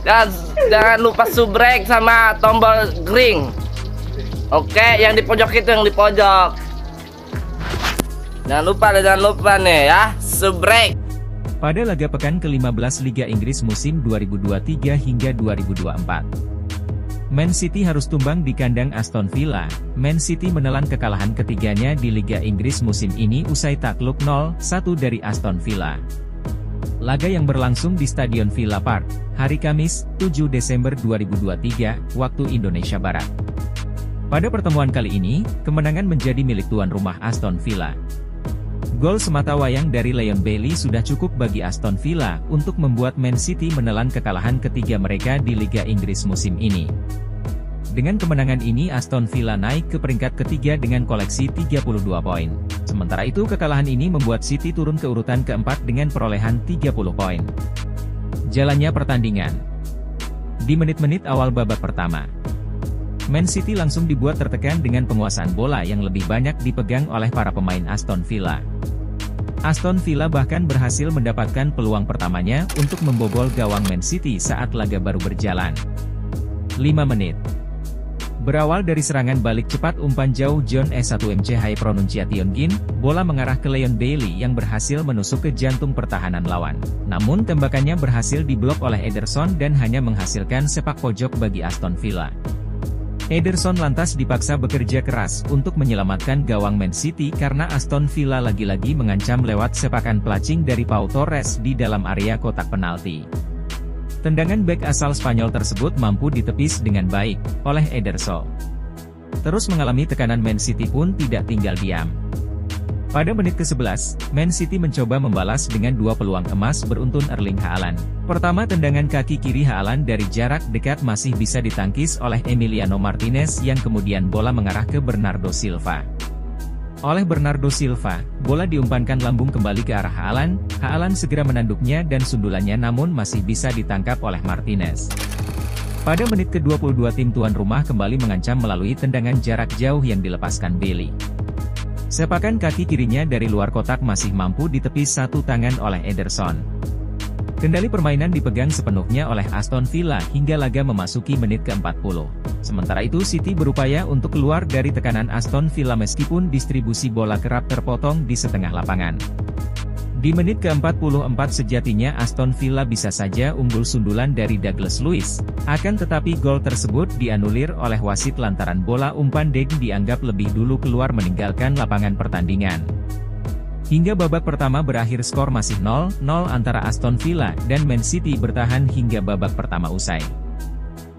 Dan jangan lupa subrek sama tombol green. Oke, yang di pojok itu yang di pojok. Jangan lupa nih ya, subrek. Pada laga pekan ke-15 Liga Inggris musim 2023 hingga 2024. Man City harus tumbang di kandang Aston Villa. Man City menelan kekalahan ketiganya di Liga Inggris musim ini usai takluk 0-1 dari Aston Villa. Laga yang berlangsung di Stadion Villa Park, hari Kamis, 7 Desember 2023, waktu Indonesia Barat. Pada pertemuan kali ini, kemenangan menjadi milik tuan rumah Aston Villa. Gol sematawayang dari Leon Bailey sudah cukup bagi Aston Villa untuk membuat Man City menelan kekalahan ketiga mereka di Liga Inggris musim ini. Dengan kemenangan ini Aston Villa naik ke peringkat ketiga dengan koleksi 32 poin. Sementara itu kekalahan ini membuat City turun ke urutan keempat dengan perolehan 30 poin. Jalannya pertandingan. Di menit-menit awal babak pertama, Man City langsung dibuat tertekan dengan penguasaan bola yang lebih banyak dipegang oleh para pemain Aston Villa. Aston Villa bahkan berhasil mendapatkan peluang pertamanya untuk membobol gawang Man City saat laga baru berjalan. 5 menit. Berawal dari serangan balik cepat umpan jauh John S1MC High Pronunciation Gin, bola mengarah ke Leon Bailey yang berhasil menusuk ke jantung pertahanan lawan. Namun tembakannya berhasil diblok oleh Ederson dan hanya menghasilkan sepak pojok bagi Aston Villa. Ederson lantas dipaksa bekerja keras untuk menyelamatkan gawang Man City karena Aston Villa lagi-lagi mengancam lewat sepakan pelacing dari Pau Torres di dalam area kotak penalti. Tendangan bek asal Spanyol tersebut mampu ditepis dengan baik oleh Ederson. Terus mengalami tekanan Man City pun tidak tinggal diam. Pada menit ke-11, Man City mencoba membalas dengan dua peluang emas beruntun Erling Haaland. Pertama, tendangan kaki kiri Haaland dari jarak dekat masih bisa ditangkis oleh Emiliano Martinez yang kemudian bola mengarah ke Bernardo Silva. Oleh Bernardo Silva, bola diumpankan lambung kembali ke arah Haaland. Haaland segera menanduknya dan sundulannya namun masih bisa ditangkap oleh Martinez. Pada menit ke-22 tim tuan rumah kembali mengancam melalui tendangan jarak jauh yang dilepaskan Bailey. Sepakan kaki kirinya dari luar kotak masih mampu ditepis satu tangan oleh Ederson. Kendali permainan dipegang sepenuhnya oleh Aston Villa hingga laga memasuki menit ke-40. Sementara itu City berupaya untuk keluar dari tekanan Aston Villa meskipun distribusi bola kerap terpotong di setengah lapangan. Di menit ke-44 sejatinya Aston Villa bisa saja unggul sundulan dari Douglas Luiz. Akan tetapi gol tersebut dianulir oleh wasit lantaran bola umpan Deng dianggap lebih dulu keluar meninggalkan lapangan pertandingan. Hingga babak pertama berakhir skor masih 0-0 antara Aston Villa dan Man City bertahan hingga babak pertama usai.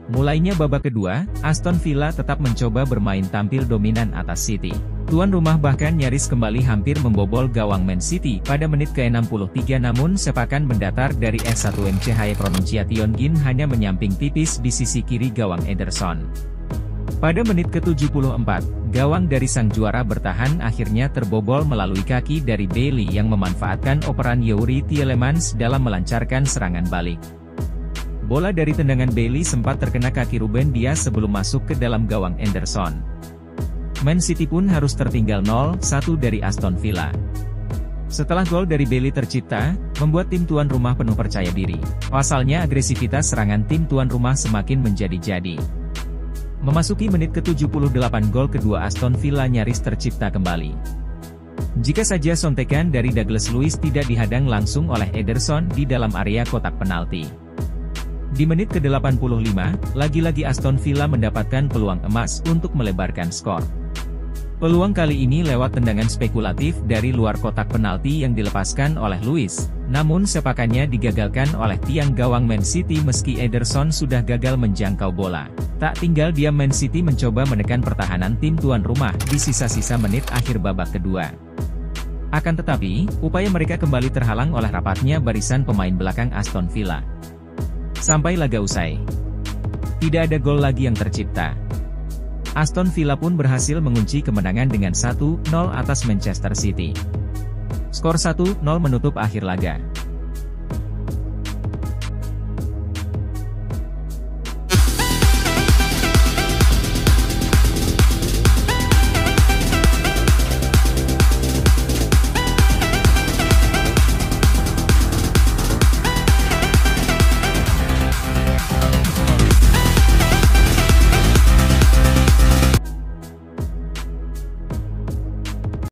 Mulainya babak kedua, Aston Villa tetap mencoba bermain tampil dominan atas City. Tuan rumah bahkan nyaris kembali hampir membobol gawang Man City pada menit ke-63 namun sepakan mendatar dari S1MC High Pronunciation Gin hanya menyamping tipis di sisi kiri gawang Ederson. Pada menit ke-74, gawang dari sang juara bertahan akhirnya terbobol melalui kaki dari Bailey yang memanfaatkan operan Youri Tielemans dalam melancarkan serangan balik. Bola dari tendangan Bailey sempat terkena kaki Ruben Dias sebelum masuk ke dalam gawang Ederson. Man City pun harus tertinggal 0-1 dari Aston Villa. Setelah gol dari Bailey tercipta, membuat tim tuan rumah penuh percaya diri. Pasalnya agresivitas serangan tim tuan rumah semakin menjadi-jadi. Memasuki menit ke-78 gol kedua Aston Villa nyaris tercipta kembali. Jika saja sontekan dari Douglas Luiz tidak dihadang langsung oleh Ederson di dalam area kotak penalti. Di menit ke-85, lagi-lagi Aston Villa mendapatkan peluang emas untuk melebarkan skor. Peluang kali ini lewat tendangan spekulatif dari luar kotak penalti yang dilepaskan oleh Luiz, namun sepakannya digagalkan oleh tiang gawang Man City meski Ederson sudah gagal menjangkau bola. Tak tinggal diam Man City mencoba menekan pertahanan tim tuan rumah di sisa-sisa menit akhir babak kedua. Akan tetapi, upaya mereka kembali terhalang oleh rapatnya barisan pemain belakang Aston Villa. Sampai laga usai, tidak ada gol lagi yang tercipta. Aston Villa pun berhasil mengunci kemenangan dengan 1-0 atas Manchester City. Skor 1-0 menutup akhir laga.